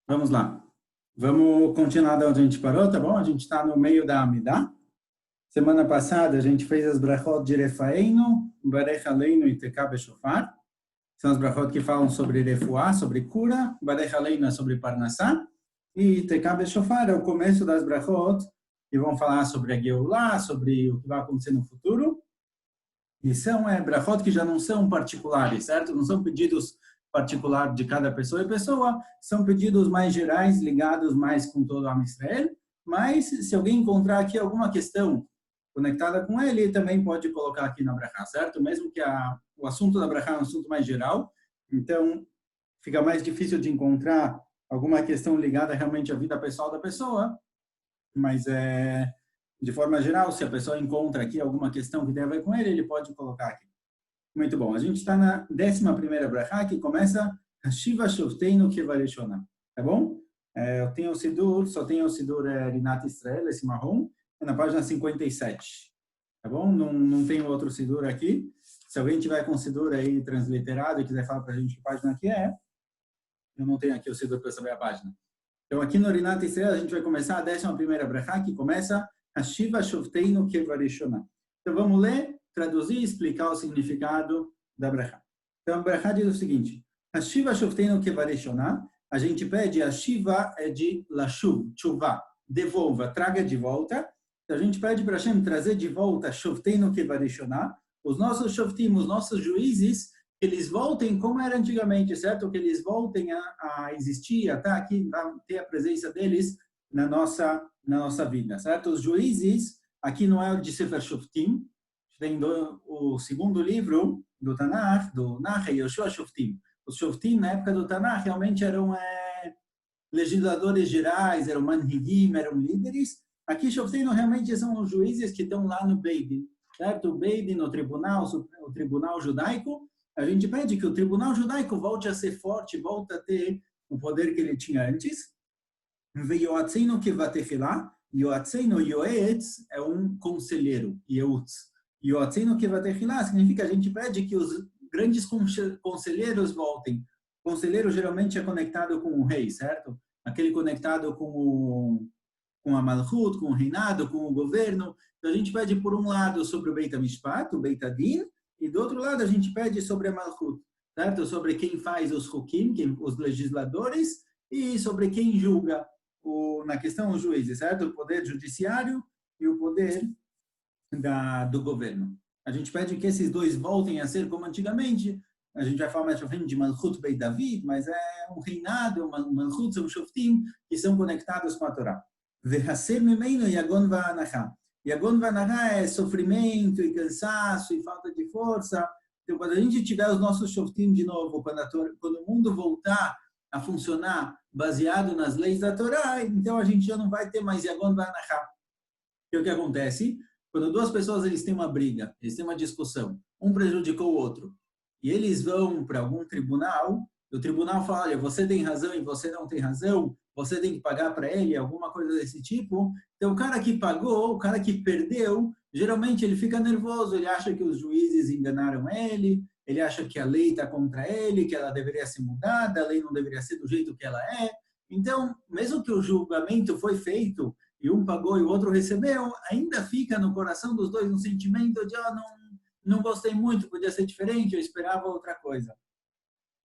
Vamos lá. Vamos continuar da onde a gente parou, tá bom? A gente está no meio da Amidá. Semana passada a gente fez as brachot de Refaeinu, Barech Aleinu e Tekah Beshofar. São as brachot que falam sobre Refuá, sobre cura. Barech Aleinu é sobre Parnassá. E Tekah Beshofar é o começo das brachot que vão falar sobre a Geulah, sobre o que vai acontecer no futuro. E são brachot que já não são particulares, certo? Não são pedidos particular de cada pessoa e pessoa, são pedidos mais gerais, ligados mais com todo o Am Israel, mas se alguém encontrar aqui alguma questão conectada com ele, também pode colocar aqui na brachá, certo? Mesmo que o assunto da brachá é um assunto mais geral, então fica mais difícil de encontrar alguma questão ligada realmente à vida pessoal da pessoa, mas de forma geral, se a pessoa encontra aqui alguma questão que tem a ver com ele, ele pode colocar aqui. Muito bom. A gente está na 11ª brachá, que começa Hashiva Shofteinu Kevarishona. Tá bom? Eu tenho o Sidur, só tenho o Sidur Rinat Israel, esse marrom, é na página 57. Tá bom? Não tenho outro Sidur aqui. Se alguém tiver com o Sidur aí transliterado e quiser falar para a gente que página que é, eu não tenho aqui o Sidur para saber a página. Então, aqui no Rinat Israel, a gente vai começar a 11ª brachá, que começa Hashiva Shofteinu Kevarishona. Então, vamos ler, traduzir e explicar o significado da brachá. Então, a brachá diz o seguinte: Hashiva Shofteinu Kevarishona, a gente pede, a Shiva é de Lashuv, Tshuva, devolva, traga de volta. Então, a gente pede para Hashem trazer de volta Shofteinu Kevarishona, os nossos Shoftim, os nossos juízes, que eles voltem como era antigamente, certo? Que eles voltem a existir, a estar aqui, a ter a presença deles na nossa vida, certo? Os juízes, aqui não é o de Sefer Shoftim, tem o segundo livro do Tanakh, do Nahe Yoshua Shoftim. Os Shoftim, na época do Tanakh, realmente eram legisladores gerais, eram manhigim, eram líderes. Aqui, Shoftim realmente são os juízes que estão lá no Beidin, certo? O Beidin, o tribunal judaico. A gente pede que o tribunal judaico volte a ser forte, volte a ter o poder que ele tinha antes. Veioatzeinu kevatechilá. Yoatzeinu, Yoetz, é um conselheiro, Yeutz. Yoatzeinu kevatechilá significa que a gente pede que os grandes conselheiros voltem. O conselheiro geralmente é conectado com o rei, certo? Aquele conectado com a Malchut, com o reinado, com o governo. Então a gente pede por um lado sobre o Beit HaMishpat, o Beit HaDin, e do outro lado a gente pede sobre a Malchut, certo? Sobre quem faz os Hukim, os legisladores, e sobre quem julga na questão os juízes, certo? O poder judiciário e o poder do governo. A gente pede que esses dois voltem a ser como antigamente. A gente vai falar mais para frente de Malchut Beit David, mas é um reinado, Malchut são Shoftim, que são conectados com a Torá. Vehaser memeinu yagon va'anachá. Yagon va'anachá é sofrimento e cansaço e falta de força. Então, quando a gente tiver os nossos Shoftim de novo, quando o mundo voltar a funcionar baseado nas leis da Torá, então a gente já não vai ter mais Yagon va'anachá. E o que acontece? Quando duas pessoas eles têm uma briga, eles têm uma discussão, um prejudicou o outro, e eles vão para algum tribunal, e o tribunal fala, olha, você tem razão e você não tem razão, você tem que pagar para ele, alguma coisa desse tipo. Então, o cara que pagou, o cara que perdeu, geralmente ele fica nervoso, ele acha que os juízes enganaram ele acha que a lei está contra ele, que ela deveria ser mudada, a lei não deveria ser do jeito que ela é. Então, mesmo que o julgamento foi feito, e um pagou e o outro recebeu, ainda fica no coração dos dois um sentimento de não gostei muito, podia ser diferente, eu esperava outra coisa.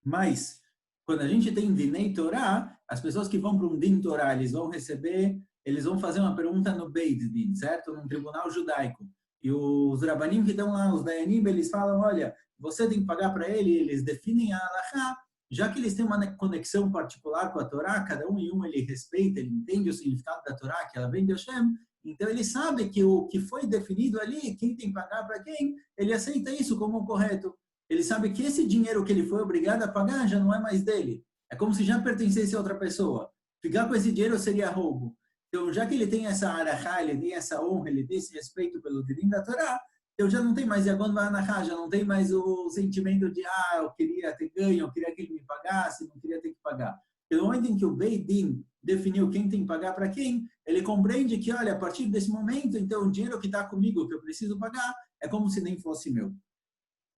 Mas, quando a gente tem Dinei Torá, as pessoas que vão para um Din Torá, eles vão fazer uma pergunta no Beit Din, certo? Num tribunal judaico. E os Rabanim que estão lá, os Dayanim, eles falam, olha, você tem que pagar para ele, eles definem a Halachá, já que eles têm uma conexão particular com a Torá, cada um e um ele respeita, ele entende o significado da Torá, que ela vem de Hashem, então ele sabe que o que foi definido ali, quem tem que pagar para quem, ele aceita isso como correto. Ele sabe que esse dinheiro que ele foi obrigado a pagar já não é mais dele. É como se já pertencesse a outra pessoa. Ficar com esse dinheiro seria roubo. Então, já que ele tem essa arachá, ele tem essa honra, ele tem esse respeito pelo dirim da Torá, eu já não tenho mais Yagon va'anachá, já não tem mais o sentimento de eu queria ter ganho, eu queria que ele me pagasse, não queria ter que pagar. No momento em que o Beit Din definiu quem tem que pagar para quem, ele compreende que, olha, a partir desse momento, então o dinheiro que está comigo, que eu preciso pagar, é como se nem fosse meu.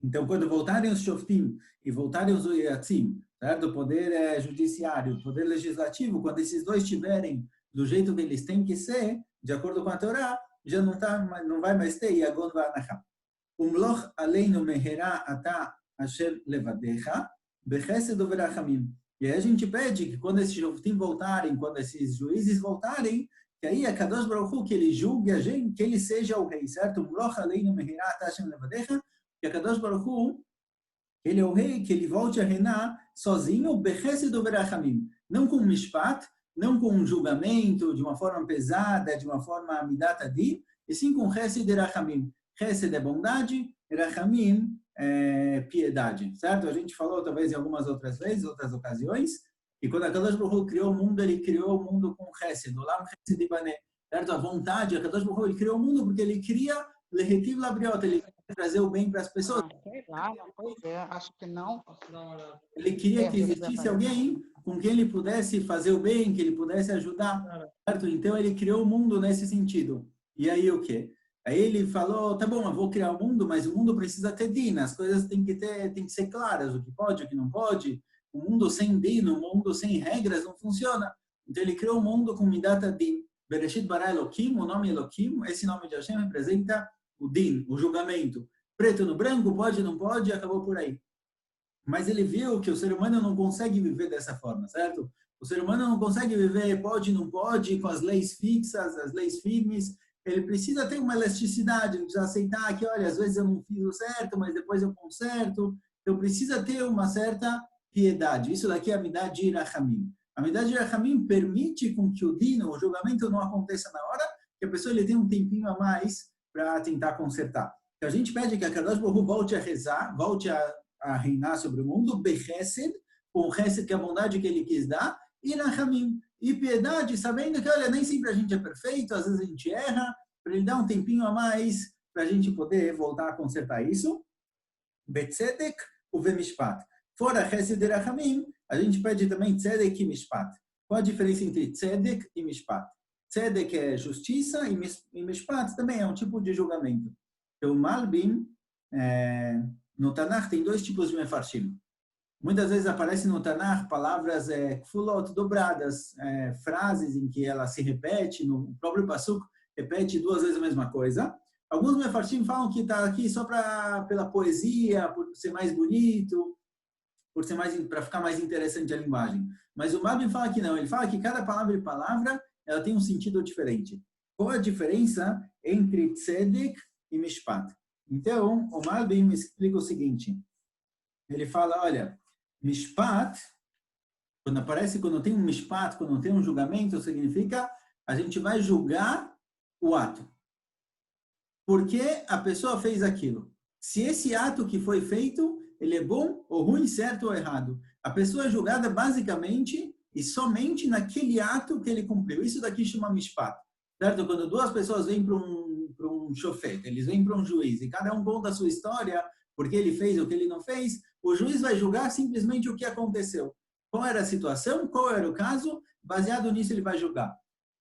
Então, quando voltarem os shoftim e voltarem os yatzim, certo? O poder judiciário, o poder legislativo, quando esses dois estiverem do jeito que eles têm que ser, de acordo com a Torá, já não vai mais ter Yagon va'anachá. Umloch aleinu meherá ata asher levadecha, bechesed uverachamim. E aí a gente pede que quando esses shoftim voltarem, quando esses juízes voltarem, que aí a Kadosh Baruch Hu, que ele julgue a gente, que ele seja o rei, certo? Umloch aleinu meherá ata asher levadecha, que a Kadosh Baruch Hu, ele é o rei, que ele volte a reinar sozinho, bechesed uverachamim. Não com mishpat, não com um julgamento de uma forma pesada, de uma forma midat adin, e sim com chesed e rachamim. Chesed é bondade, rachamim é piedade, certo? A gente falou talvez em algumas outras vezes, outras ocasiões, que quando a Kadosh Baruch Hu criou o mundo, ele criou o mundo com chesed, olam chesed ibaneh, certo? A vontade, a Kadosh Baruch Hu, ele criou o mundo porque ele cria lehetiv labriot, ele quer trazer o bem para as pessoas. Sei lá, pois é, acho que não. Ele queria que existisse alguém com quem ele pudesse fazer o bem, que ele pudesse ajudar, certo? Então ele criou o mundo nesse sentido. E aí o quê? Aí ele falou, tá bom, eu vou criar o mundo, mas o mundo precisa ter din, as coisas têm que ser claras, o que pode, o que não pode. O mundo sem din, o mundo sem regras não funciona. Então ele criou o mundo com midata din. Bereshit bara Elokim, o nome Elokim, esse nome de Hashem representa o din, o julgamento. Preto no branco, pode, não pode, acabou por aí. Mas ele viu que o ser humano não consegue viver dessa forma, certo? O ser humano não consegue viver pode, não pode, com as leis fixas, as leis firmes. Ele precisa ter uma elasticidade, ele precisa aceitar que, olha, às vezes eu não fiz o certo, mas depois eu conserto. Então precisa ter uma certa piedade. Isso daqui é a Midah de Rachamim. A Midah de Rachamim permite com que o dino, o julgamento não aconteça na hora, que a pessoa ele tenha um tempinho a mais para tentar consertar. Então a gente pede que a Kadosh Baruch Hu volte a rezar, volte a reinar sobre o mundo, Bechesed, com o Chesed, que é a bondade que ele quis dar, e Rachamim, e piedade, sabendo que, olha, nem sempre a gente é perfeito, às vezes a gente erra, para ele dar um tempinho a mais, para a gente poder voltar a consertar isso. Betzedek, o Vemishpat. Fora Chesed e Rachamim, a gente pede também Tzedek e Mishpat. Qual a diferença entre Tzedek e Mishpat? Tzedek é justiça e Mishpat também é um tipo de julgamento. Então, Malbim, no Tanakh tem dois tipos de mefarshim. Muitas vezes aparecem no Tanakh palavras kfulot, dobradas, frases em que ela se repete, no próprio pasuk repete duas vezes a mesma coisa. Alguns mefarshim falam que está aqui só pela poesia, por ser mais bonito, para ficar mais interessante a linguagem. Mas o Malbim fala que não, ele fala que cada palavra e palavra ela tem um sentido diferente. Qual a diferença entre tzedek e mishpat? Então, o Malbim explica o seguinte. Ele fala, olha, mishpat, quando tem um mishpat, quando tem um julgamento, significa a gente vai julgar o ato. Por que a pessoa fez aquilo? Se esse ato que foi feito, ele é bom ou ruim, certo ou errado. A pessoa é julgada basicamente e somente naquele ato que ele cumpriu. Isso daqui chama mishpat. Certo? Quando duas pessoas vêm para um shofet, eles vêm para um juiz e cada um conta a sua história, porque ele fez o que ele não fez, o juiz vai julgar simplesmente o que aconteceu. Qual era a situação, qual era o caso, baseado nisso ele vai julgar.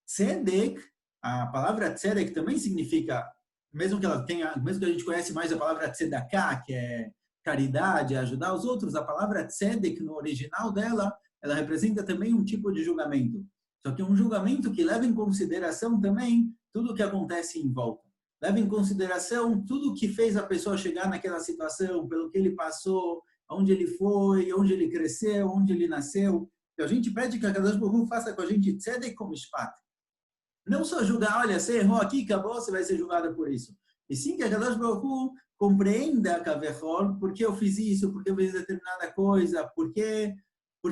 Tzedek, a palavra tzedek também significa, mesmo que a gente conhece mais a palavra tzedakah, que é caridade, ajudar os outros, a palavra tzedek no original dela, ela representa também um tipo de julgamento. Só que um julgamento que leva em consideração também tudo o que acontece em volta. Leva em consideração tudo o que fez a pessoa chegar naquela situação, pelo que ele passou, onde ele foi, onde ele cresceu, onde ele nasceu. Então, a gente pede que a Kadosh Baruch Hu faça com a gente tzedek como mishpat. Não só julgar, olha, você errou aqui, acabou, você vai ser julgada por isso. E sim que a Kadosh Baruch Hu compreenda, Kavechol, por que eu fiz isso, por que eu fiz determinada coisa, por que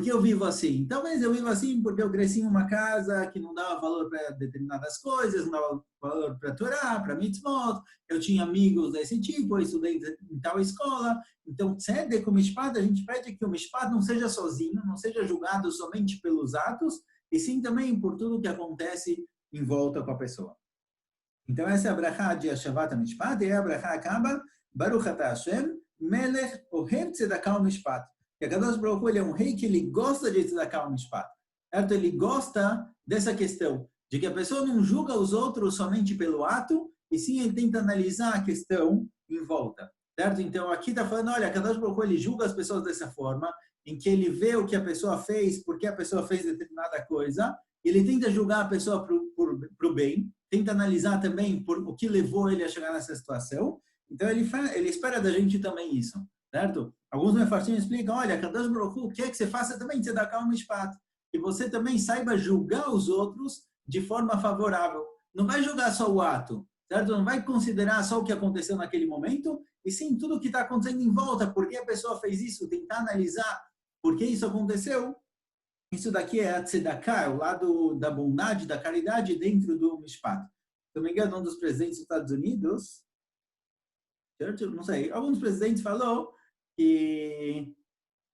eu vivo assim. Talvez eu vivo assim porque eu cresci em uma casa que não dava valor para determinadas coisas, não dava valor para a Torá, para mitzvot, eu tinha amigos desse tipo, eu estudei em tal escola. Então, tzedek como mishpat, a gente pede que o mishpat não seja sozinho, não seja julgado somente pelos atos, e sim também por tudo que acontece em volta com a pessoa. Então, essa é a brachá de Hashavat HaMishpat, e a brachá acaba, Baruch Ata Hashem, Melech Ohev Tzedakah u'Mishpat. Que a Kadosh Baruch Hu, ele é um rei que ele gosta de Tzedakah u'Mishpat. Certo? Ele gosta dessa questão, de que a pessoa não julga os outros somente pelo ato, e sim ele tenta analisar a questão em volta. certo? Então, aqui está falando, olha, Kadosh Baruch Hu, ele julga as pessoas dessa forma, em que ele vê o que a pessoa fez, por que a pessoa fez determinada coisa, ele tenta julgar a pessoa para o bem, tenta analisar também por o que levou ele a chegar nessa situação. Então, ele espera da gente também isso, certo? Alguns mefarshim explicam, olha, Kadosh Baruch Hu quer que você faça também tzedakah u'mishpat, que você também saiba julgar os outros de forma favorável. Não vai julgar só o ato, certo? Não vai considerar só o que aconteceu naquele momento, e sim tudo o que está acontecendo em volta, por que a pessoa fez isso, tentar analisar por que isso aconteceu. Isso daqui é a tzedakah, o lado da bondade, da caridade dentro do mishpat. Se não me engano, um dos presidentes dos Estados Unidos, não sei, alguns presidentes falou que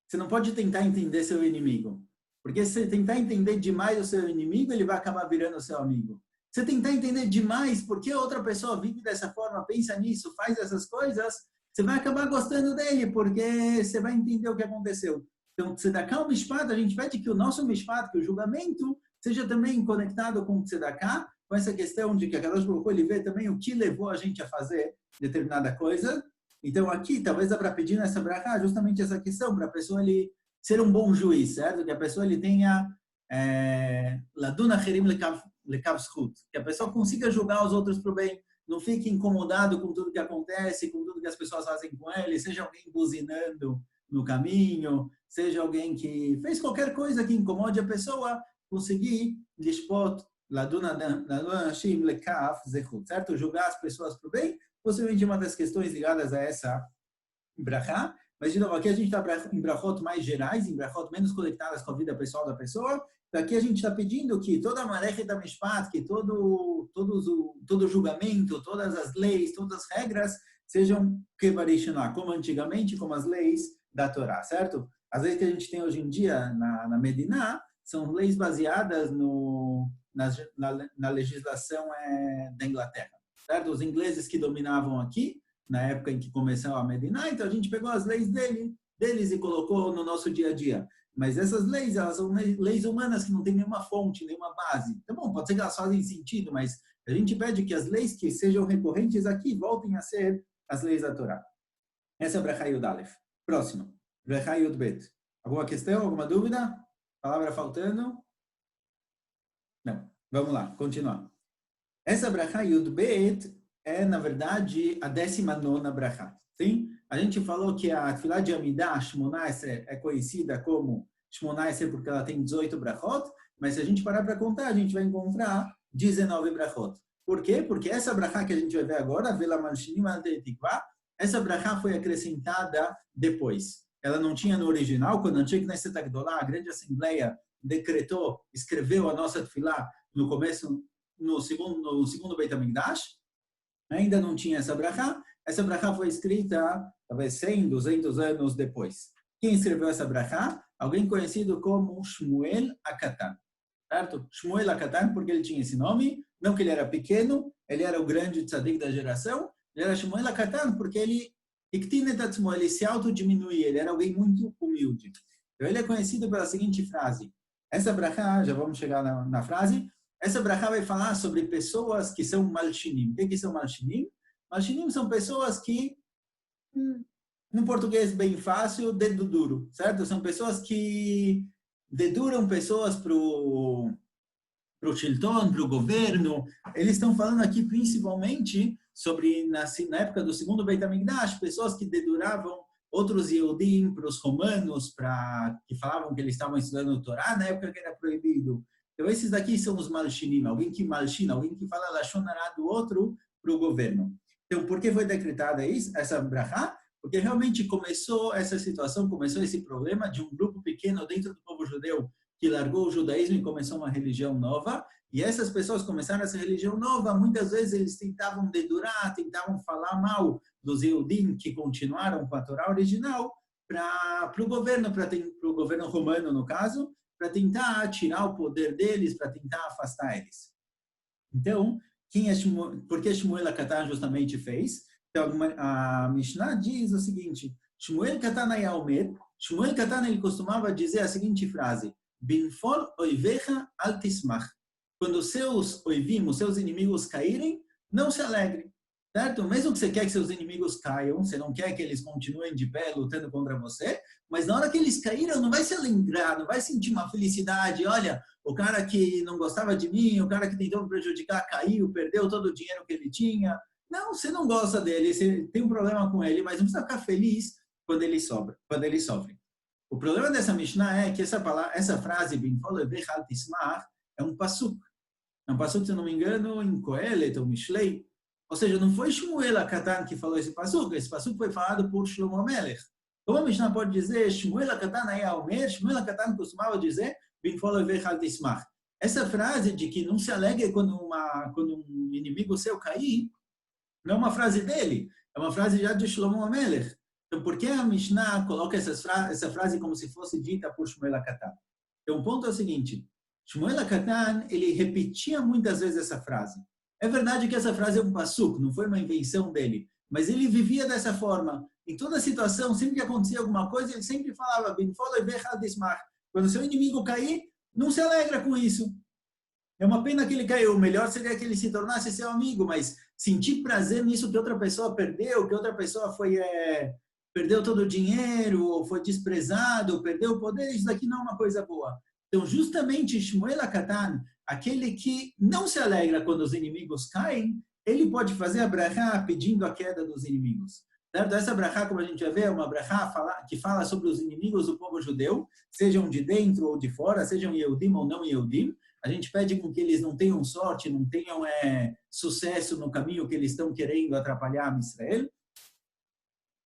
você não pode tentar entender seu inimigo. Porque se você tentar entender demais o seu inimigo, ele vai acabar virando o seu amigo. Se você tentar entender demais por que outra pessoa vive dessa forma, pensa nisso, faz essas coisas, você vai acabar gostando dele, porque você vai entender o que aconteceu. Então, tzedakah ou mishpat, a gente pede que o nosso mishpat, que o julgamento, seja também conectado com o tzedakah, com essa questão de que a Kadosh Baruch Hu, ele vê também o que levou a gente a fazer determinada coisa. Então, aqui, talvez dá para pedir nessa brachá justamente essa questão, para a pessoa ele ser um bom juiz, certo? Que a pessoa ele tenha laduna herim lekav zchut, que a pessoa consiga julgar os outros para o bem, não fique incomodado com tudo que acontece, com tudo que as pessoas fazem com ele, seja alguém buzinando no caminho, seja alguém que fez qualquer coisa que incomode a pessoa, conseguir lishpot laduna hashim lekav zechut, certo? Julgar as pessoas para o bem, possivelmente uma das questões ligadas a essa brachá. Mas, de novo, aqui a gente está em brachot mais gerais, em brachot menos conectadas com a vida pessoal da pessoa. Então, aqui a gente está pedindo que toda a marech da mishpat, que todo julgamento, todas as leis, todas as regras, sejam kevarishná, como antigamente, como as leis da Torá, certo? As leis que a gente tem hoje em dia na Mediná são leis baseadas na legislação da Inglaterra, certo? Os ingleses que dominavam aqui, na época em que começou a Mediná, então a gente pegou as leis deles e colocou no nosso dia a dia. Mas essas leis, elas são leis humanas que não têm nenhuma fonte, nenhuma base. Então, bom, pode ser que elas fazem sentido, mas a gente pede que as leis que sejam recorrentes aqui voltem a ser as leis da Torá. Essa é a Brachá Yud Aleph. Próximo. Brachá Yud Bet. Alguma questão, alguma dúvida? Palavra faltando? Não. Vamos lá, continuar. Essa Brachá Yud Bet é, na verdade, a 19ª brachá. Sim? A gente falou que a Tfilah de Amidah, Shmona Esrei, é conhecida como Shmona Esrei porque ela tem 18 brachot, mas se a gente parar para contar, a gente vai encontrar 19 brachot. Por quê? Porque essa brachá que a gente vai ver agora, Vela Malshinim Al-Tetikvah, essa brachá foi acrescentada depois. Ela não tinha no original, quando a Antiga Knesset Agdolá, a grande assembleia, decretou, escreveu a nossa Tfilah no começo, no segundo Beit HaMikdash, ainda não tinha essa brachá. Essa brachá foi escrita, talvez 100, 200 anos depois. Quem escreveu essa brachá? Alguém conhecido como Shmuel HaKatan. Certo? Shmuel HaKatan, porque ele tinha esse nome, não que ele era pequeno, ele era o grande tzadik da geração, ele era Shmuel HaKatan porque ele ele se autodiminuía, ele era alguém muito humilde. Então ele é conhecido pela seguinte frase. Essa brachá, já vamos chegar na frase, essa brachá vai falar sobre pessoas que são malshinim. O que são malshinim? Malshinim são pessoas que, no português bem fácil, dedo duro, certo? São pessoas que deduram pessoas para o Shilton, para o governo. Eles estão falando aqui principalmente sobre, na época do segundo Beit HaMikdash, pessoas que deduravam outros Yehudim para os romanos, que falavam que eles estavam estudando o Torá, na época que era proibido. Então, esses daqui são os malshinim, alguém que malshina, alguém que fala lashon hara do outro para o governo. Então, por que foi decretada essa brachá? Porque realmente começou essa situação, começou esse problema de um grupo pequeno dentro do povo judeu que largou o judaísmo e começou uma religião nova. E essas pessoas começaram essa religião nova, muitas vezes eles tentavam dedurar, tentavam falar mal dos Yehudim que continuaram com a Torá original para o governo romano, no caso, para tentar tirar o poder deles, para tentar afastar eles. Então, por que Shmuel HaKatan justamente fez? Então, a Mishnah diz o seguinte, Shmuel HaKatan היה אומר, Shmuel HaKatan ele costumava dizer a seguinte frase, Binfor oivecha al tismach. Quando seus oivim, os seus inimigos caírem, não se alegre. certo? Mesmo que você quer que seus inimigos caiam, você não quer que eles continuem de pé lutando contra você, mas na hora que eles caíram, não vai se alegrar, não vai sentir uma felicidade. Olha, o cara que não gostava de mim, o cara que tentou me prejudicar, caiu, perdeu todo o dinheiro que ele tinha. Não, você não gosta dele, você tem um problema com ele, mas não precisa ficar feliz quando ele sofre. O problema dessa Mishnah é que essa frase, é um pasuk. É um pasuk, se eu não me engano, em Kohelet ou Mishlei. Ou seja, não foi Shmuel HaKatan que falou esse pasuk foi falado por Shlomo HaMelech. Como a Mishnah pode dizer, Shmuel HaKatan aí Omer, Shmuel HaKatan costumava dizer, essa frase de que não se alegre quando um inimigo seu cair, não é uma frase dele, é uma frase já de Shlomo HaMelech. Então, por que a Mishnah coloca essa frase como se fosse dita por Shmuel HaKatan? Então, o ponto é o seguinte, Shmuel HaKatan, ele repetia muitas vezes essa frase. É verdade que essa frase é um pasuk, não foi uma invenção dele, mas ele vivia dessa forma. Em toda situação, sempre que acontecia alguma coisa, ele sempre falava, quando seu inimigo cair, não se alegra com isso. É uma pena que ele caiu. O melhor seria que ele se tornasse seu amigo, mas sentir prazer nisso que outra pessoa perdeu, que outra pessoa perdeu todo o dinheiro, ou foi desprezado, ou perdeu o poder, isso daqui não é uma coisa boa. Então, justamente, Shmuel HaKatan, aquele que não se alegra quando os inimigos caem, ele pode fazer a brachá pedindo a queda dos inimigos. Certo? Essa brachá, como a gente vai ver, é uma brachá que fala sobre os inimigos do povo judeu, sejam de dentro ou de fora, sejam Yehudim ou não Yehudim. A gente pede com que eles não tenham sorte, não tenham sucesso no caminho que eles estão querendo atrapalhar a Israel.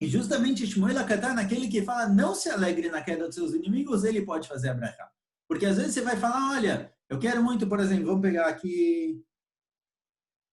E justamente Shmuel HaKatan, aquele que fala não se alegre na queda dos seus inimigos, ele pode fazer a brachá. Porque às vezes você vai falar, olha, eu quero muito, por exemplo, vamos pegar aqui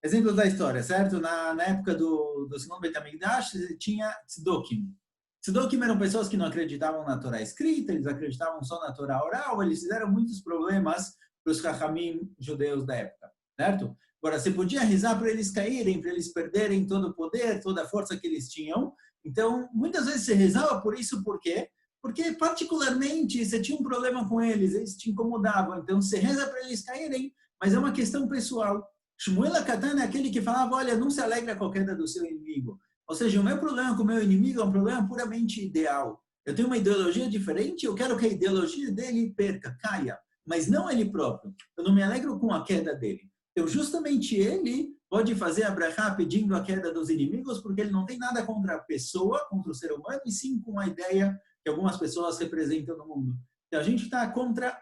exemplos da história, certo? Na época do segundo Beit HaMikdash, tinha Tzedokim. Tzedokim eram pessoas que não acreditavam na Torá escrita, eles acreditavam só na Torá oral, eles fizeram muitos problemas para os Chachamim judeus da época, certo? Agora, você podia rezar para eles caírem, para eles perderem todo o poder, toda a força que eles tinham. Então, muitas vezes você rezava por isso, por quê? Porque, particularmente, você tinha um problema com eles te incomodavam. Então, você reza para eles caírem, mas é uma questão pessoal. Shmuel HaKatan é aquele que falava, olha, não se alegra com a queda do seu inimigo. Ou seja, o meu problema com o meu inimigo é um problema puramente ideal. Eu tenho uma ideologia diferente, eu quero que a ideologia dele perca, caia, mas não ele próprio. Eu não me alegro com a queda dele. Então, justamente ele pode fazer a brachá pedindo a queda dos inimigos, porque ele não tem nada contra a pessoa, contra o ser humano, e sim com a ideia que algumas pessoas representam no mundo. Então, a gente está contra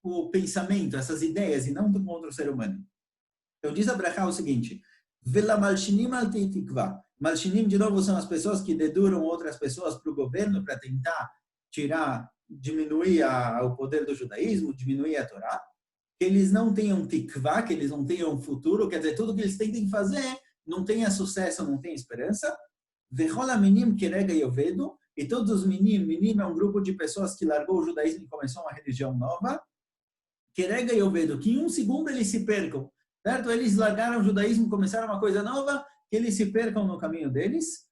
o pensamento, essas ideias, e não contra o ser humano. Então, diz a brachá o seguinte, Vela malshinim al teitikva. Malshinim, de novo, são as pessoas que deduram outras pessoas para o governo para tentar diminuir o poder do judaísmo, diminuir a Torá. Que eles não tenham tikvá, que eles não tenham futuro, quer dizer, tudo que eles tentem fazer não tenha sucesso, não tem esperança. Vechola minim kerega yovedu. E todos os minim é um grupo de pessoas que largou o judaísmo e começou uma religião nova. Kerega yovedu, que em um segundo eles se percam. Certo? Eles largaram o judaísmo, começaram uma coisa nova, que eles se percam no caminho deles.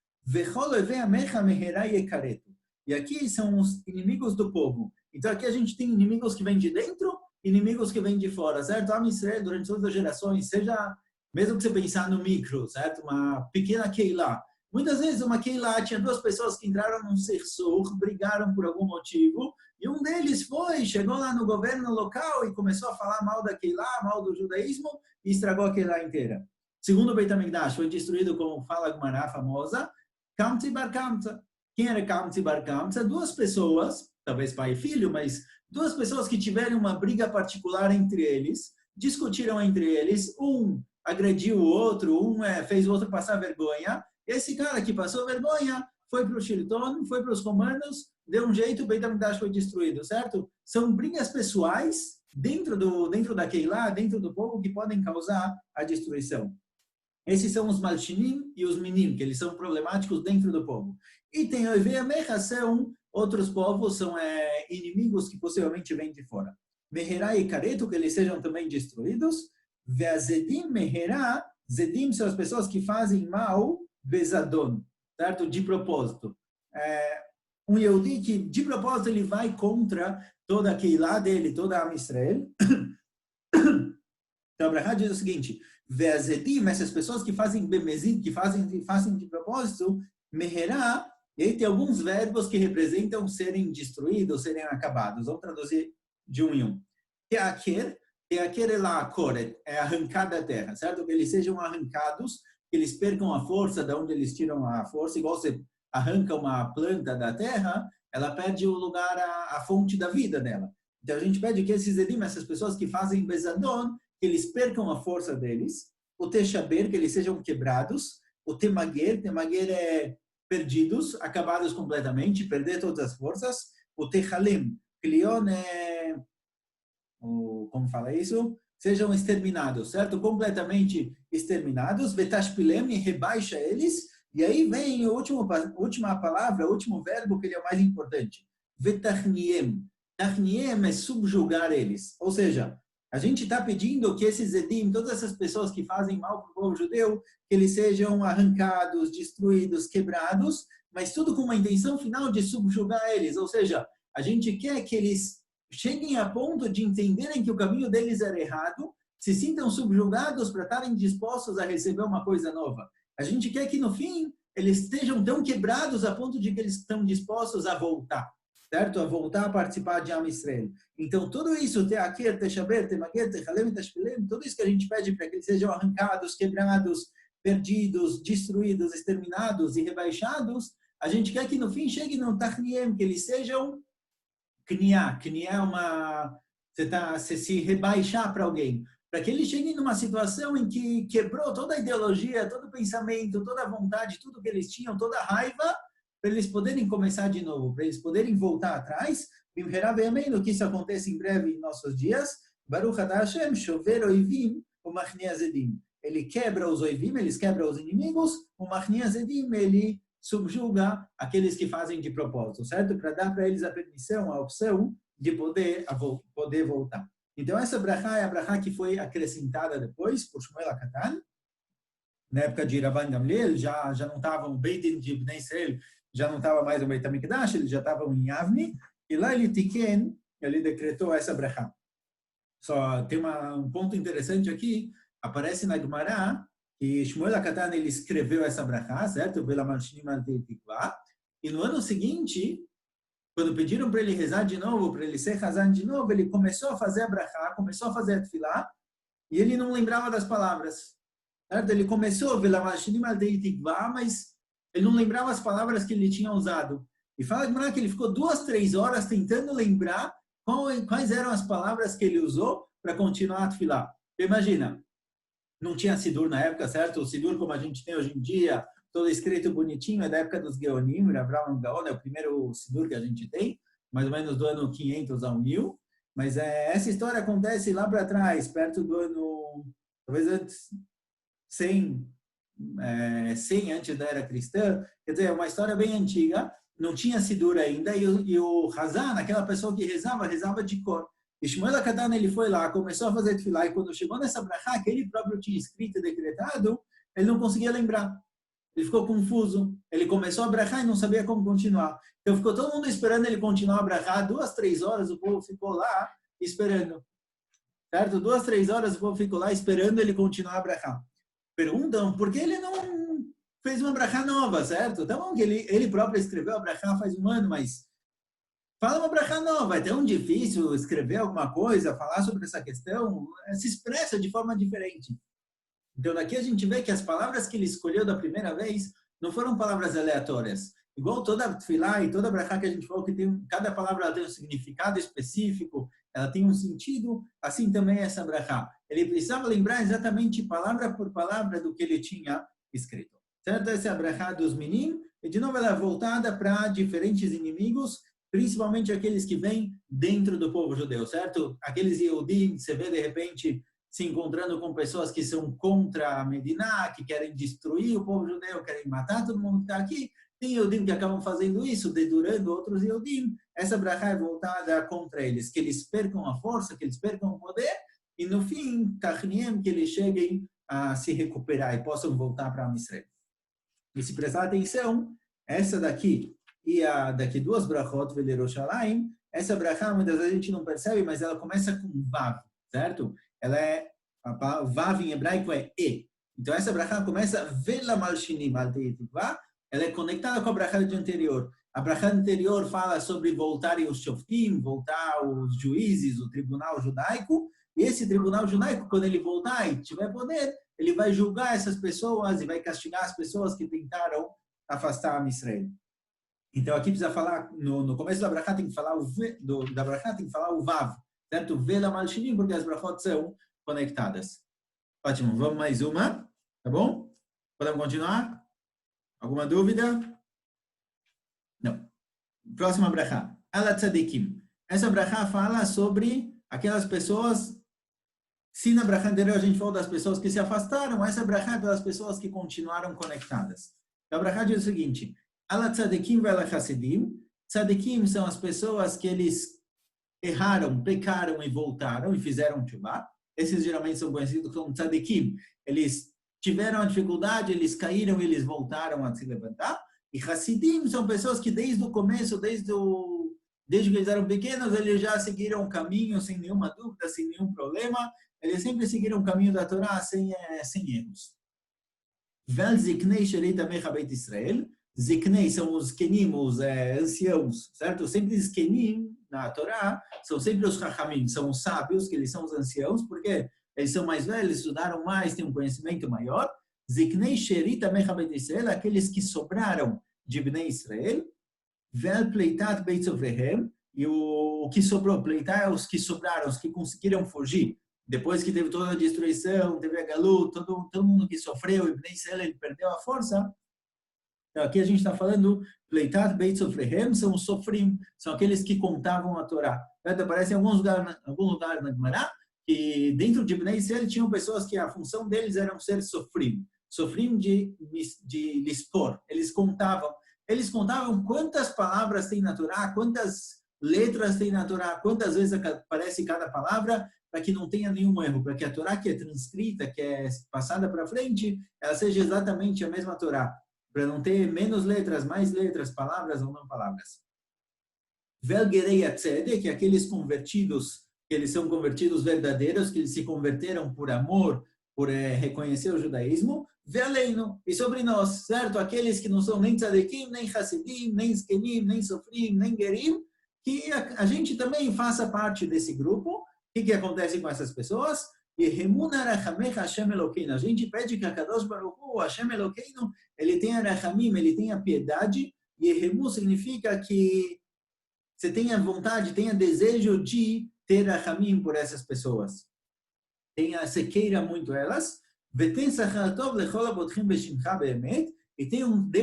E aqui são os inimigos do povo. Então aqui a gente tem inimigos que vêm de dentro, inimigos que vêm de fora, certo? A Israel, durante todas as gerações, seja, mesmo que você pensar no micro, certo? Uma pequena Keilah. Muitas vezes uma Keilah tinha duas pessoas que entraram num sersur, brigaram por algum motivo, e um deles chegou lá no governo local e começou a falar mal da Keilah, mal do judaísmo, e estragou a Keilah inteira. Segundo o Beit HaMikdash, foi destruído, como fala a Gemara famosa, Kamtzi bar Kamtza. Quem era Kamtzi bar Kamtza? Duas pessoas, talvez pai e filho, mas duas pessoas que tiveram uma briga particular entre eles, discutiram entre eles, um agrediu o outro, fez o outro passar vergonha. Esse cara que passou vergonha foi para o Shilton, foi para os comandos, deu um jeito, o Beit HaMikdash foi destruído, certo? São brigas pessoais dentro da Keilah, dentro do povo, que podem causar a destruição. Esses são os malshinim e os minim, que eles são problemáticos dentro do povo. E tem o Eveamecha, são outros povos, são inimigos que possivelmente vêm de fora. Meherá e Careto, que eles sejam também destruídos. Veazedim, Meherá, Zedim são as pessoas que fazem mal, Bezadon, certo? De propósito. Um Yehudi que, de propósito, ele vai contra toda a Keilah dele, toda a Am Israel. Então, a Brachá diz o seguinte, Ve'azedim, essas pessoas que fazem bemezid, que fazem de propósito, meherá, e aí tem alguns verbos que representam serem destruídos, serem acabados. Vamos traduzir de um em um. Teaker é lá a cor, é arrancar da terra, certo? Que eles sejam arrancados, que eles percam a força de onde eles tiram a força, igual você arranca uma planta da terra, ela perde o lugar, a fonte da vida dela. Então a gente pede que esses edim, essas pessoas que fazem bezadon, que eles percam a força deles, o techaber, que eles sejam quebrados, o temager é perdidos, acabados completamente, perder todas as forças, o techalim, clion é, como fala isso? Sejam exterminados, certo? Completamente exterminados, vetashpilem, rebaixa eles, e aí vem a última palavra, o último verbo, que ele é o mais importante, vetachniem. Tachniem é subjugar eles, ou seja, a gente está pedindo que esses edim, todas essas pessoas que fazem mal para o povo judeu, que eles sejam arrancados, destruídos, quebrados, mas tudo com uma intenção final de subjugar eles. Ou seja, a gente quer que eles cheguem a ponto de entenderem que o caminho deles era errado, se sintam subjugados para estarem dispostos a receber uma coisa nova. A gente quer que, no fim, eles estejam tão quebrados a ponto de que eles estão dispostos a voltar. Certo? A voltar a participar de Am Israel. Então, tudo isso, Teaker, Techaber, Temager, Techalem, Tashpilem, tudo isso que a gente pede para que eles sejam arrancados, quebrados, perdidos, destruídos, exterminados e rebaixados, a gente quer que no fim chegue no Tachniem, que eles sejam Kniá. Kniá é uma... Você se rebaixar para alguém. Para que eles cheguem numa situação em que quebrou toda a ideologia, todo o pensamento, toda a vontade, tudo que eles tinham, toda a raiva, para eles poderem começar de novo, para eles poderem voltar atrás, que isso acontece em breve em nossos dias, Baruch Atah Hashem, chover oivim, o machni azedim. Ele quebra os oivim, eles quebram os inimigos, o machni azedim, ele subjuga aqueles que fazem de propósito, certo? Para dar para eles a permissão, a opção de poder voltar. Então, essa brachá é a brachá que foi acrescentada depois por Shmuel HaKatan. Na época de Rabban Gamliel, já não estavam, o Beit Din de Bnei Israel já não estava mais no Beit HaMikdash, eles já estavam em Avni, e lá ele decretou essa brachá. Só tem um ponto interessante aqui, aparece na Gemara, que Shmuel HaKatan, ele escreveu essa brachá, certo? E no ano seguinte, quando pediram para ele rezar de novo, para ele ser Hazan de novo, ele começou a fazer a brachá, começou a fazer a tefilá, e ele não lembrava das palavras. Certo? Ele começou, mas ele não lembrava as palavras que ele tinha usado. E fala que ele ficou 2-3 horas tentando lembrar quais eram as palavras que ele usou para continuar a tefilá. Imagina, não tinha Sidur na época, certo? O Sidur, como a gente tem hoje em dia, todo escrito bonitinho, é da época dos Geonim, Avraham Gaon, é o primeiro Sidur que a gente tem, mais ou menos do ano 500 ao 1000. Mas essa história acontece lá para trás, perto do ano, talvez antes, 100 antes da era cristã, quer dizer, é uma história bem antiga, não tinha Sidur ainda, e o Hazan, aquela pessoa que rezava de cor. E Shmuel HaKatan, ele foi lá, começou a fazer tefilá, e quando chegou nessa brachá, que ele próprio tinha escrito e decretado, ele não conseguia lembrar. Ele ficou confuso, ele começou a brachá e não sabia como continuar. Então ficou todo mundo esperando ele continuar a brachá, 2-3 horas o povo ficou lá esperando. Certo? 2-3 horas o povo ficou lá esperando ele continuar a brachá. Perguntam por que ele não fez uma brachá nova, certo? Tá bom que ele próprio escreveu a brachá faz um ano, mas fala uma brachá nova. É tão difícil escrever alguma coisa, falar sobre essa questão, se expressa de forma diferente. Então, daqui a gente vê que as palavras que ele escolheu da primeira vez não foram palavras aleatórias. Igual toda tefilá e toda brachá que a gente falou, que cada palavra ela tem um significado específico, ela tem um sentido, assim também é essa brachá. Ele precisava lembrar exatamente palavra por palavra do que ele tinha escrito. Certo? Essa é a brachá dos menim, e de novo ela é voltada para diferentes inimigos, principalmente aqueles que vêm dentro do povo judeu, certo? Aqueles Yehudim, você vê de repente se encontrando com pessoas que são contra a Mediná, que querem destruir o povo judeu, querem matar todo mundo que está aqui. Tem Yehudim que acabam fazendo isso, dedurando outros Yehudim. Essa brachá é voltada contra eles, que eles percam a força, que eles percam o poder, e no fim, Tachniem, que eles cheguem a se recuperar e possam voltar para Israel. E se prestar atenção, essa daqui e a daqui duas brachot, Veleroshalayim, essa brachá, muitas vezes a gente não percebe, mas ela começa com Vav, certo? Ela é O vav em hebraico é e. Então essa brachá começa vela malshinim al tetikva, ela é conectada com a brachá de anterior. A brachá anterior fala sobre voltarem os shoftim, voltar os juízes, o tribunal judaico, e esse tribunal judaico, quando ele voltar e tiver poder, ele vai julgar essas pessoas e vai castigar as pessoas que tentaram afastar a Israel. Então aqui precisa falar, no começo da brachá tem que falar da brachá tem que falar o vav, certo? Vela malshinim, porque as brachot são conectadas. Ótimo, vamos mais uma, tá bom? Podemos continuar? Alguma dúvida? Não. Próxima brachá. Ala tzadikim. Essa brachá fala sobre aquelas pessoas, se na brachá anterior a gente falou das pessoas que se afastaram, essa brachá é pelas pessoas que continuaram conectadas. Então a brachá diz o seguinte, Ala tzadikim vela chassidim. Tzadikim são as pessoas que eles erraram, pecaram e voltaram e fizeram tchuvá. Esses geralmente são conhecidos como tzadikim. Eles tiveram a dificuldade, eles caíram e eles voltaram a se levantar. E Hassidim são pessoas que desde o começo, desde que eles eram pequenos, eles já seguiram o caminho sem nenhuma dúvida, sem nenhum problema. Eles sempre seguiram o caminho da Torá sem erros. Vel ziknei sherei tamei habeit Israel. Ziknei são os kenim, os anciãos, certo? Sempre os kenim na Torá são sempre os hachamim, são os sábios, que eles são os anciãos, porque eles são mais velhos, estudaram mais, têm um conhecimento maior. Ziknei sheri tamei habeit Israel, aqueles que sobraram de Bnei Israel. Vel pleitat beit sovrehem, e o que sobrou, pleitar é os que sobraram, os que conseguiram fugir. Depois que teve toda a destruição, teve a galut, todo mundo que sofreu, e Bnei Israel ele perdeu a força. Então, aqui a gente está falando, Pleitat Beit Sofrehem, são os sofrim, são aqueles que contavam a Torá. Aparece em algum lugar na Gemara que dentro de Bnei Israel tinham pessoas que a função deles era ser sofrim. Sofrim de lispor. Eles contavam quantas palavras tem na Torá, quantas letras tem na Torá, quantas vezes aparece cada palavra, para que não tenha nenhum erro, para que a Torá que é transcrita, que é passada para frente, ela seja exatamente a mesma Torá. Para não ter menos letras, mais letras, palavras ou não palavras. Velgerei atzedek, que aqueles convertidos, que eles são convertidos verdadeiros, que eles se converteram por amor, por reconhecer o judaísmo. Veleino, e sobre nós, certo? Aqueles que não são nem tzadikim, nem chassidim, nem zkenim, nem sofrim, nem gerim, que a gente também faça parte desse grupo. O que acontece com essas pessoas? A gente pede que a Kadosh Baruch Hu, Hashem Elokeinu, ele tenha rachamim, ele tenha piedade, e Yehemu significa que você tenha vontade, tenha desejo de ter rachamim por essas pessoas. Você queira muito elas, e dê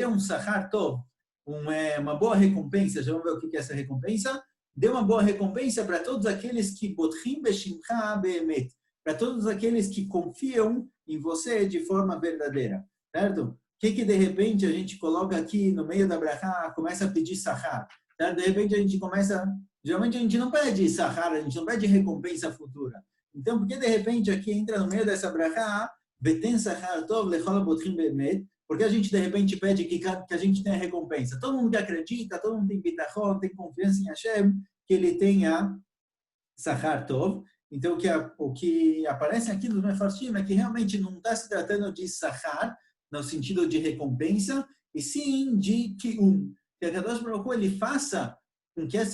um sachar tov, uma boa recompensa. Já vamos ver o que é essa recompensa. Dê uma boa recompensa para todos aqueles que botchim beshimcha beemet, para todos aqueles que confiam em você de forma verdadeira, certo? O que de repente a gente coloca aqui no meio da brachá, começa a pedir sahar, certo? De repente a gente começa, geralmente a gente não pede sahar, a gente não pede recompensa futura. Então, por que de repente aqui entra no meio dessa brachá, beten sahar tov lechol botchim beemet, porque a gente de repente pede que a gente tenha recompensa? Todo mundo que acredita, todo mundo tem bitachon, tem confiança em Hashem, que ele tenha sahar tov. Então, o que aparece aqui no Mefarshim é que realmente não está se tratando de sahar, no sentido de recompensa, e sim de ki'um. Que a Kadosh Baruch Hu, ele faça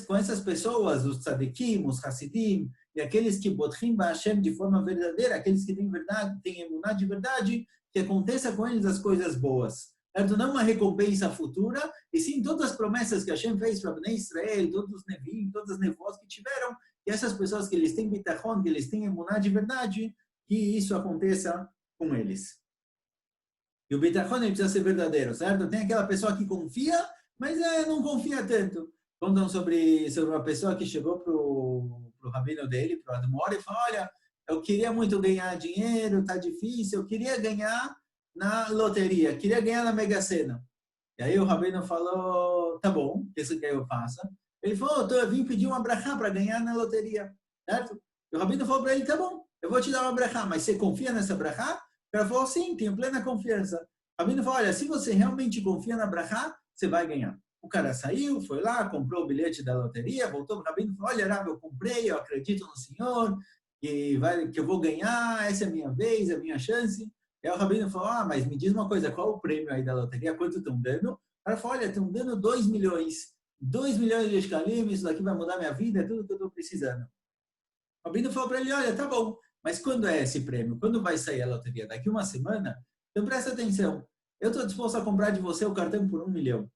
com essas pessoas, os tzadikim, os hassidim, e aqueles que botchim ba'Hashem de forma verdadeira, aqueles que têm verdade, têm emuná de verdade, que aconteça com eles as coisas boas. Certo? Não uma recompensa futura, e sim todas as promessas que Hashem fez para Bnei Israel, todos os nevim, todas as nevoas que tiveram, e essas pessoas que eles têm bitachon, que eles têm emuná de verdade, que isso aconteça com eles. E o bitachon ele precisa ser verdadeiro, certo? Tem aquela pessoa que confia, mas não confia tanto. Contam sobre uma pessoa que chegou para o rabino dele, para o Admor, e falou, olha, eu queria muito ganhar dinheiro, está difícil, eu queria ganhar na loteria, queria ganhar na Mega Sena. E aí o rabino falou, tá bom, isso que eu faça. Ele falou, eu vim pedir uma brachá para ganhar na loteria, certo? E o rabino falou para ele, tá bom, eu vou te dar uma brachá, mas você confia nessa brachá? Ele falou, sim, tenho plena confiança. O rabino falou, olha, se você realmente confia na brachá, você vai ganhar. O cara saiu, foi lá, comprou o bilhete da loteria, voltou para o rabino e falou, olha, Rav, eu comprei, eu acredito no senhor, que eu vou ganhar, essa é a minha vez, é a minha chance. E aí o Rabino falou, mas me diz uma coisa, qual o prêmio aí da loteria? Quanto estão dando? O cara falou, olha, estão dando 2 milhões. 2 milhões de shkalim, isso daqui vai mudar minha vida, é tudo que eu estou precisando. O Rabino falou para ele, olha, tá bom, mas quando é esse prêmio? Quando vai sair a loteria? Daqui uma semana? Então presta atenção, eu estou disposto a comprar de você o cartão por 1 milhão.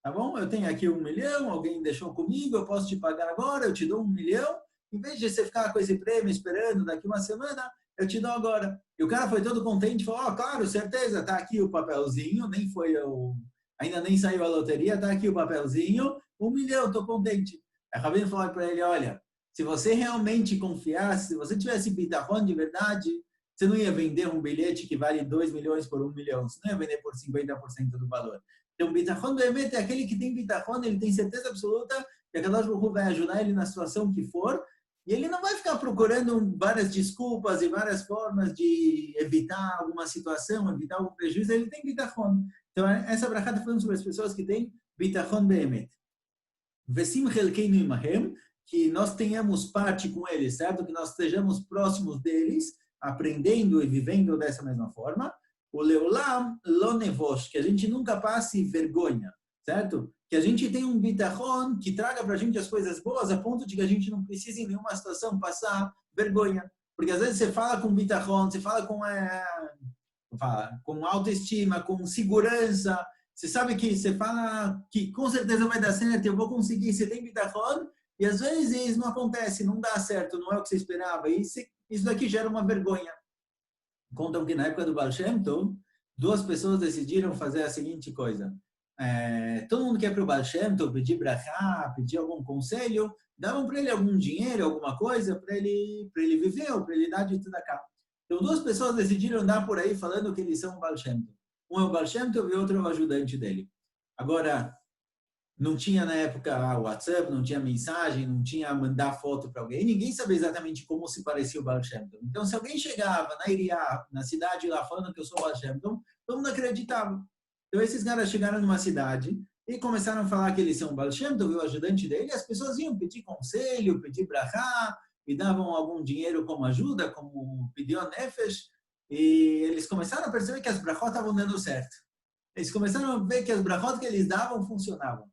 Tá bom? Eu tenho aqui 1 milhão, alguém deixou comigo, eu posso te pagar agora, eu te dou 1 milhão. Em vez de você ficar com esse prêmio esperando daqui uma semana, eu te dou agora. E o cara foi todo contente, falou, claro, certeza, tá aqui o papelzinho, ainda nem saiu a loteria, tá aqui o papelzinho, 1 milhão, tô contente. Aí o Rabino falou para ele, olha, se você realmente confiasse, se você tivesse bitachon de verdade, você não ia vender um bilhete que vale 2 milhões por 1 milhão, você não ia vender por 50% do valor. Então, bitachon be'emet é aquele que tem bitachon, ele tem certeza absoluta que a Kadosh Baruch Hu vai ajudar ele na situação que for, e ele não vai ficar procurando várias desculpas e várias formas de evitar alguma situação, evitar algum prejuízo, ele tem bitachon. Então, essa brachá está falando sobre as pessoas que têm bitachon be'emet. Vesim chelkeinu imahem, que nós tenhamos parte com eles, certo? Que nós estejamos próximos deles, aprendendo e vivendo dessa mesma forma. O Leolam lo nevosh, que a gente nunca passe vergonha, certo? Que a gente tenha um bitachon que traga para a gente as coisas boas a ponto de que a gente não precise em nenhuma situação passar vergonha. Porque às vezes você fala com bitachon, você fala com autoestima, com segurança, você sabe que você fala que com certeza vai dar certo, eu vou conseguir, você tem bitachon, e às vezes não acontece, não dá certo, não é o que você esperava, e isso daqui gera uma vergonha. Contam que na época do Baal Shem Tov, 2 pessoas decidiram fazer a seguinte coisa. Todo mundo quer para o Baal Shem Tov pedir brachá, pedir algum conselho, davam para ele algum dinheiro, alguma coisa, para ele viver, ou para ele dar de tudo cá. Então 2 pessoas decidiram andar por aí falando que eles são o Baal Shem Tov. Um é o Baal Shem Tov e o outro é o ajudante dele. Agora, não tinha na época WhatsApp, não tinha mensagem, não tinha mandar foto para alguém, ninguém sabia exatamente como se parecia o Baal Shem Tov. Então, se alguém chegava na Iriá, na cidade lá, falando que eu sou o Baal Shem Tov, todo mundo acreditava. Então, esses caras chegaram numa cidade e começaram a falar que eles são o Baal Shem Tov e o ajudante dele, e as pessoas iam pedir conselho, pedir brachá, e davam algum dinheiro como ajuda, como pedion nefesh, e eles começaram a perceber que as brachot estavam dando certo. Eles começaram a ver que as brachot que eles davam funcionavam.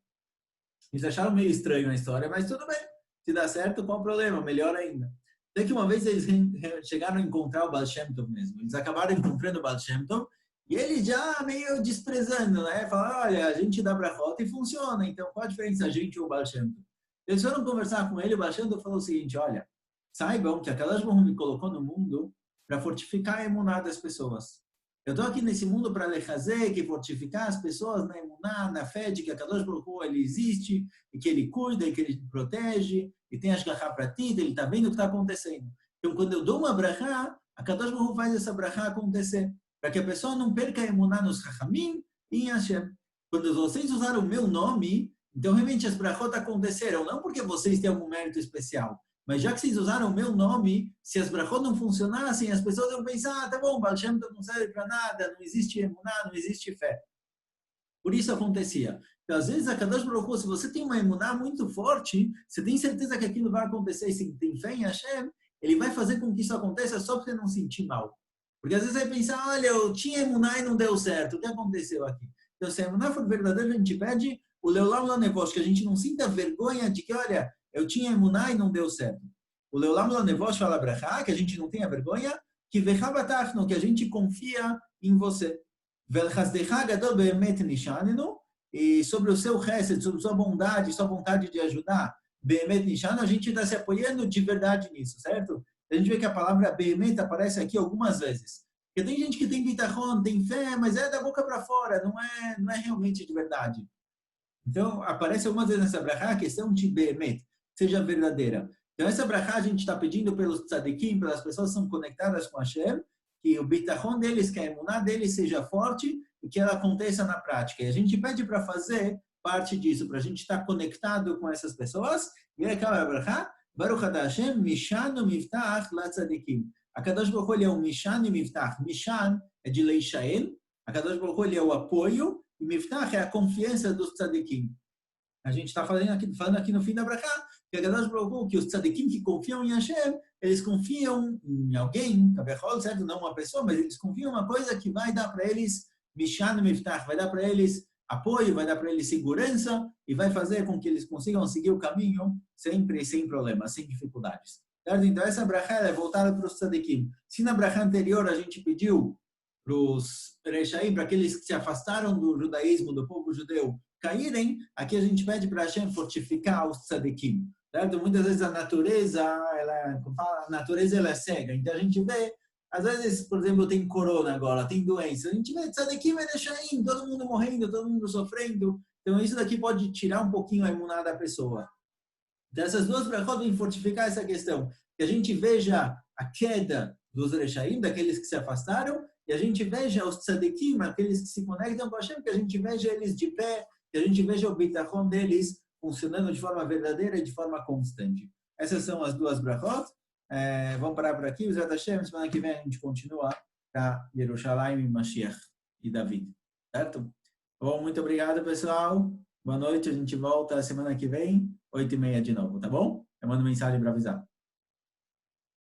Eles acharam meio estranho a história, mas tudo bem. Se dá certo, qual o problema? Melhor ainda. Até que uma vez eles chegaram a encontrar o Baal Shem Tov mesmo. Eles acabaram encontrando o Baal Shem Tov e ele já meio desprezando, né? Falaram, olha, a gente dá brachot e funciona, então qual a diferença a gente ou o Baal Shem Tov? Eles foram conversar com ele, o Baal Shem Tov falou o seguinte, olha, saibam que a Kadosh Baruch Hu me colocou no mundo para fortificar a emuná das pessoas. Eu estou aqui nesse mundo para lechazer, que fortificar as pessoas na emuná, na fé de que a Kadosh Baruch Hu, ele existe, e que ele cuida, e que ele protege, e tem as garrafas para ti, ele está vendo o que está acontecendo. Então, quando eu dou uma brachá, a Kadosh Baruch Hu faz essa brachá acontecer, para que a pessoa não perca a emuná nos Chachamim e em Hashem. Quando vocês usaram o meu nome, então realmente as brachot aconteceram, não porque vocês têm algum mérito especial, mas já que vocês usaram o meu nome, se as brachot não funcionassem, as pessoas iam pensar, tá bom, Baal Shem Tov não serve para nada, não existe emuná, não existe fé. Por isso acontecia. Então, às vezes, a Kadosh Baruch Hu, se você tem uma emuná muito forte, você tem certeza que aquilo vai acontecer, e se tem fé em Hashem, ele vai fazer com que isso aconteça só para você não sentir mal. Porque às vezes você vai pensar, olha, eu tinha emuná e não deu certo, o que aconteceu aqui? Então, se a emuná for verdadeira, a gente pede o Leolam Lanevosh, que a gente não sinta vergonha de que, olha, eu tinha emuná e não deu certo. O Leolam Lanevosh fala brachá, que a gente não tenha vergonha, que vechabatachno, que a gente confia em você. Velchasdecha gadol be'emet nishanenu, e sobre o seu chesed, sobre sua bondade, sua vontade de ajudar, be'emet nishanu, a gente está se apoiando de verdade nisso, certo? A gente vê que a palavra be'emet aparece aqui algumas vezes. Porque tem gente que tem bitachon, tem fé, mas é da boca para fora, não é realmente de verdade. Então, aparece algumas vezes nessa brachá a questão de be'emet, seja verdadeira. Então, essa brachá a gente está pedindo pelos tzadikim, pelas pessoas que são conectadas com Hashem, que o bitachon deles, que a emuná deles seja forte e que ela aconteça na prática. E a gente pede para fazer parte disso, para a gente estar conectado com essas pessoas. E aí, aquela brachá, Baruch Atah Hashem, Mishan Miftach La Tzadikim. A Kadosh Baruch Hu, ele é o Mishan e Miftach. Mishan é de Leishael, a Kadosh Baruch Hu, ele é o apoio, e Miftach é a confiança dos tzadikim. A gente está falando aqui no fim da brachá, que a Kadosh Baruch Hu, que os tzadikim que confiam em Hashem, eles confiam em alguém, certo? Não uma pessoa, mas eles confiam em uma coisa que vai dar para eles Mishan Miftach, vai dar para eles apoio, vai dar para eles segurança e vai fazer com que eles consigam seguir o caminho sempre sem problemas, sem dificuldades. Certo? Então essa brachá é voltada para os tzadikim. Se na brachá anterior a gente pediu para os Rechaim, para aqueles que se afastaram do judaísmo, do povo judeu, caírem, aqui a gente pede para Hashem fortificar os tzadikim. Certo? Muitas vezes a natureza, a natureza ela é cega. Então a gente vê, às vezes, por exemplo, tem corona agora, tem doença. A gente vê tzadikim e Rechaim, todo mundo morrendo, todo mundo sofrendo. Então isso daqui pode tirar um pouquinho a emuná da pessoa. Então essas duas brachot vêm fortificar essa questão. Que a gente veja a queda dos Rechaim, daqueles que se afastaram, e a gente veja os tzadikim, aqueles que se conectam com Hashem, que a gente veja eles de pé, que a gente veja o bitachon deles funcionando de forma verdadeira e de forma constante. Essas são as duas brachot. Vamos parar por aqui. Zé Hashem, semana que vem a gente continua para Jerusalém, Mashiach e David. Certo? Bom, muito obrigado, pessoal. Boa noite. A gente volta semana que vem, 8h30 de novo, tá bom? Eu mando mensagem para avisar.